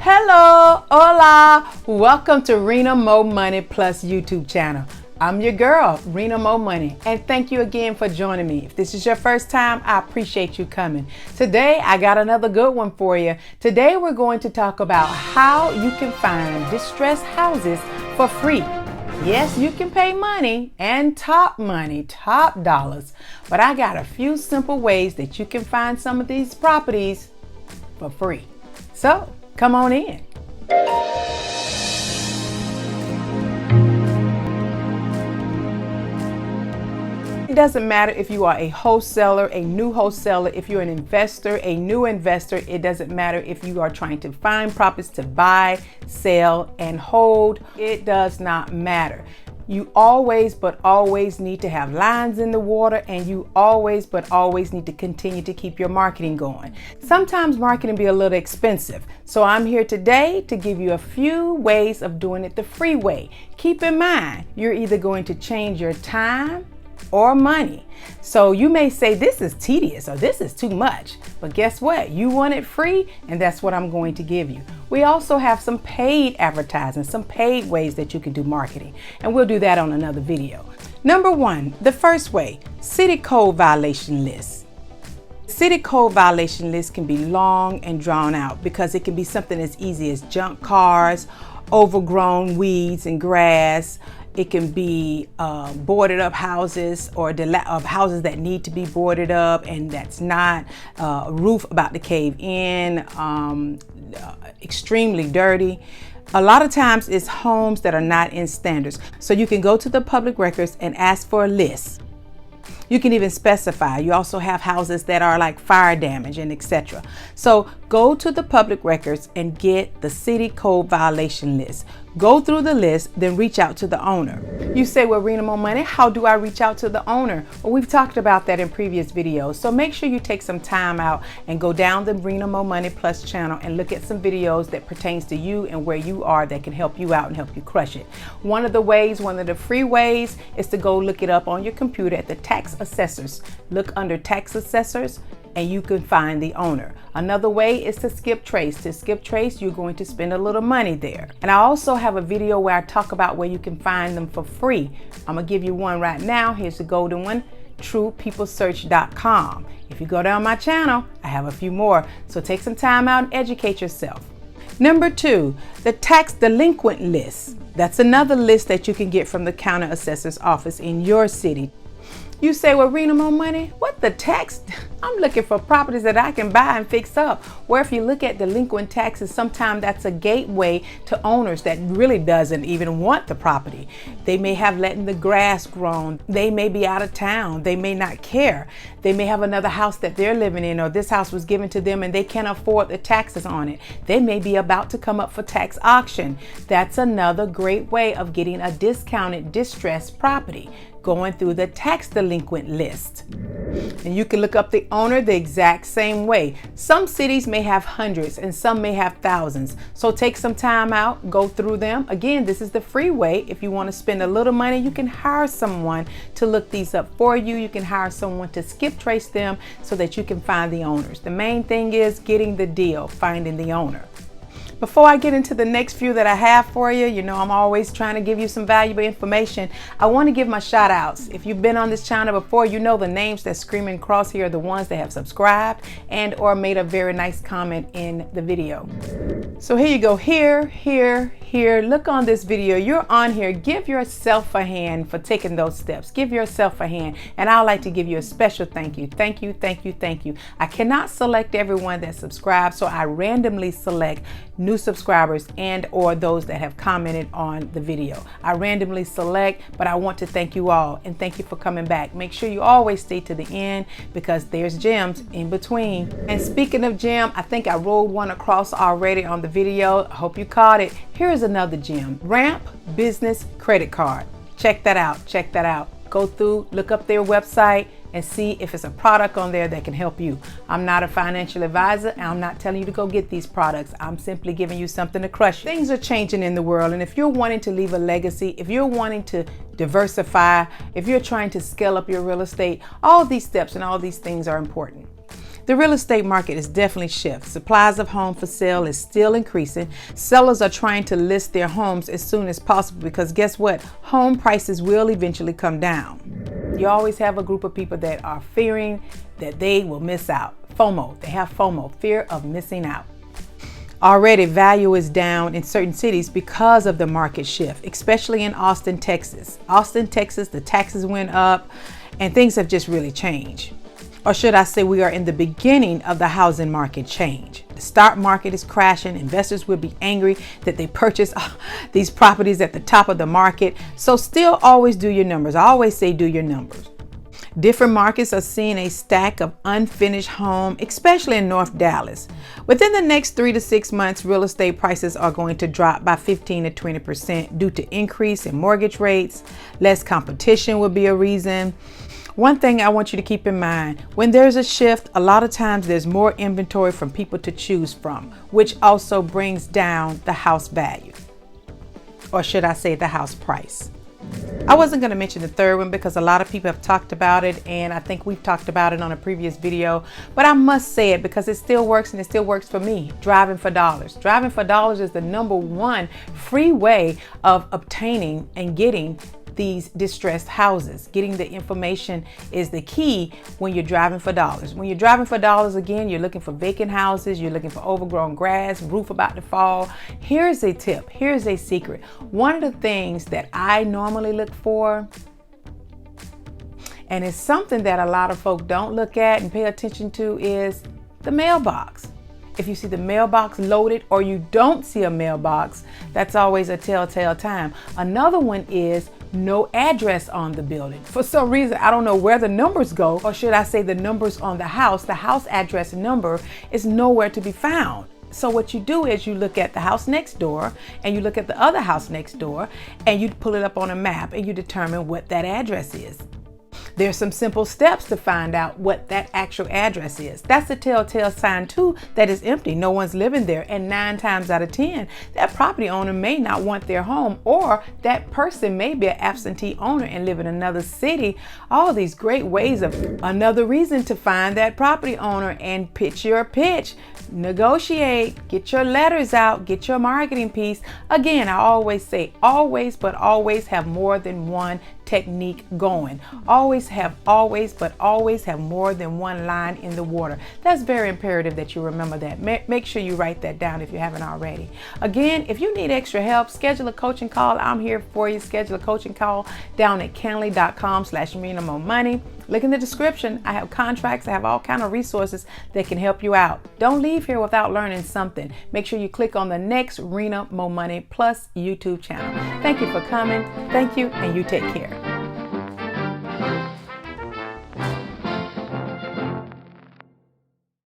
Hello, hola, welcome to Rena MoMoney Plus YouTube channel. I'm your girl, Rena MoMoney, and thank you again for joining me. If this is your first time, I appreciate you coming. Today, I got another good one for you. Today, we're going to talk about how you can find distressed houses for free. Yes, you can pay money and top dollars, but I got a few simple ways that you can find some of these properties for free. So, come on in. It doesn't matter if you are a wholesaler, a new wholesaler, if you're an investor, a new investor. It doesn't matter if you are trying to find properties to buy, sell, and hold. It does not matter. You always need to have lines in the water, and you always need to continue to keep your marketing going. Sometimes marketing be a little expensive. So I'm here today to give you a few ways of doing it the free way. Keep in mind, you're either going to change your time or money. So you may say this is tedious or this is too much, but guess what? You want it free, and that's what I'm going to give you. We also have some paid advertising, some paid ways that you can do marketing, and we'll do that on another video. Number one, the first way, city code violation list. City code violation list can be long and drawn out because it can be something as easy as junk cars, overgrown weeds and grass. It can be boarded up houses or houses that need to be boarded up and that's not, a roof about to cave in, extremely dirty. A lot of times it's homes that are not in standards. So you can go to the public records and ask for a list. You can even specify. You also have houses that are like fire damage and etc. So go to the public records and get the city code violation list. Go through the list, then reach out to the owner. You say, well, Rena MoMoney, how do I reach out to the owner? Well, we've talked about that in previous videos. So make sure you take some time out and go down the Rena MoMoney Plus channel and look at some videos that pertains to you and where you are that can help you out and help you crush it. One of the free ways is to go look it up on your computer at the tax assessors. Look under tax assessors and you can find the owner. Another way is to skip trace. To skip trace, you're going to spend a little money there. And I also have a video where I talk about where you can find them for free. I'm gonna give you one right now. Here's the golden one, truepeoplesearch.com. If you go down my channel, I have a few more. So take some time out and educate yourself. Number two, the tax delinquent list. That's another list that you can get from the county assessor's office in your city. You say, well, Rena MoMoney, what the tax? I'm looking for properties that I can buy and fix up. Where if you look at delinquent taxes, sometimes that's a gateway to owners that really doesn't even want the property. They may have letting the grass grow. They may be out of town. They may not care. They may have another house that they're living in, or this house was given to them and they can't afford the taxes on it. They may be about to come up for tax auction. That's another great way of getting a discounted distressed property, going through the tax delinquent list. And you can look up the owner the exact same way. Some cities may have hundreds and some may have thousands. So take some time out, go through them. Again, this is the free way. If you want to spend a little money, you can hire someone to look these up for you. You can hire someone to skip trace them so that you can find the owners. The main thing is getting the deal, finding the owner. Before I get into the next few that I have for you, you know I'm always trying to give you some valuable information. I want to give my shout outs. If you've been on this channel before, you know the names that screaming across here are the ones that have subscribed and or made a very nice comment in the video. So here you go, here. Look on this video. You're on here. Give yourself a hand for taking those steps. Give yourself a hand. And I'd like to give you a special thank you. Thank you. I cannot select everyone that subscribes, so I randomly select new subscribers and or those that have commented on the video. I randomly select, but I want to thank you all and thank you for coming back. Make sure you always stay to the end because there's gems in between. And speaking of gem, I think I rolled one across already on the video. I hope you caught it. Here's another gem, Ramp Business Credit Card. Check that out. Go through, look up their website and see if it's a product on there that can help you. I'm not a financial advisor and I'm not telling you to go get these products. I'm simply giving you something to crush. Things are changing in the world, and if you're wanting to leave a legacy, if you're wanting to diversify, if you're trying to scale up your real estate, all these steps and all these things are important. The real estate market is definitely shifting. Supplies of home for sale is still increasing. Sellers are trying to list their homes as soon as possible because guess what? Home prices will eventually come down. You always have a group of people that are fearing that they will miss out. FOMO. They have FOMO, fear of missing out. Already value is down in certain cities because of the market shift, especially in Austin, Texas. Austin, Texas, the taxes went up and things have just really changed. Or should I say we are in the beginning of the housing market change. The stock market is crashing. Investors will be angry that they purchased these properties at the top of the market. So still always do your numbers. I always say do your numbers. Different markets are seeing a stack of unfinished homes, especially in North Dallas. Within the next 3 to 6 months, real estate prices are going to drop by 15 to 20% due to increase in mortgage rates. Less competition will be a reason. One thing I want you to keep in mind, when there's a shift, a lot of times there's more inventory from people to choose from, which also brings down the house value, or should I say the house price. I wasn't going to mention the third one because a lot of people have talked about it, and I think we've talked about it on a previous video, but I must say it because it still works, and it still works for me. Driving for dollars. Driving for dollars is the #1 free way of obtaining and getting these distressed houses. Getting the information is the key when you're driving for dollars. When you're driving for dollars, again, you're looking for vacant houses, you're looking for overgrown grass, roof about to fall. Here's a tip, here's a secret. One of the things that I normally look for, and it's something that a lot of folk don't look at and pay attention to, is the mailbox. If you see the mailbox loaded or you don't see a mailbox, that's always a telltale time. Another one is no address on the building. For some reason, I don't know where the numbers go, or should I say the numbers on the house address number is nowhere to be found. So what you do is you look at the house next door and you look at the other house next door and you pull it up on a map and you determine what that address is. There's some simple steps to find out what that actual address is. That's a telltale sign too that is empty. No one's living there. And 9 times out of 10, that property owner may not want their home, or that person may be an absentee owner and live in another city. All these great ways of another reason to find that property owner and pitch your pitch. Negotiate, get your letters out, get your marketing piece. Again, I always say always, but always have more than one technique going. Always have more than one line in the water. That's very imperative that you remember that. Make sure you write that down if you haven't already. Again, if you need extra help, schedule a coaching call. I'm here for you. Schedule a coaching call down at Canley.com/Rena MoMoney. Look in the description. I have contracts. I have all kinds of resources that can help you out. Don't leave here without learning something. Make sure you click on the next Rena MoMoney Plus YouTube channel. Thank you for coming. Thank you, and you take care.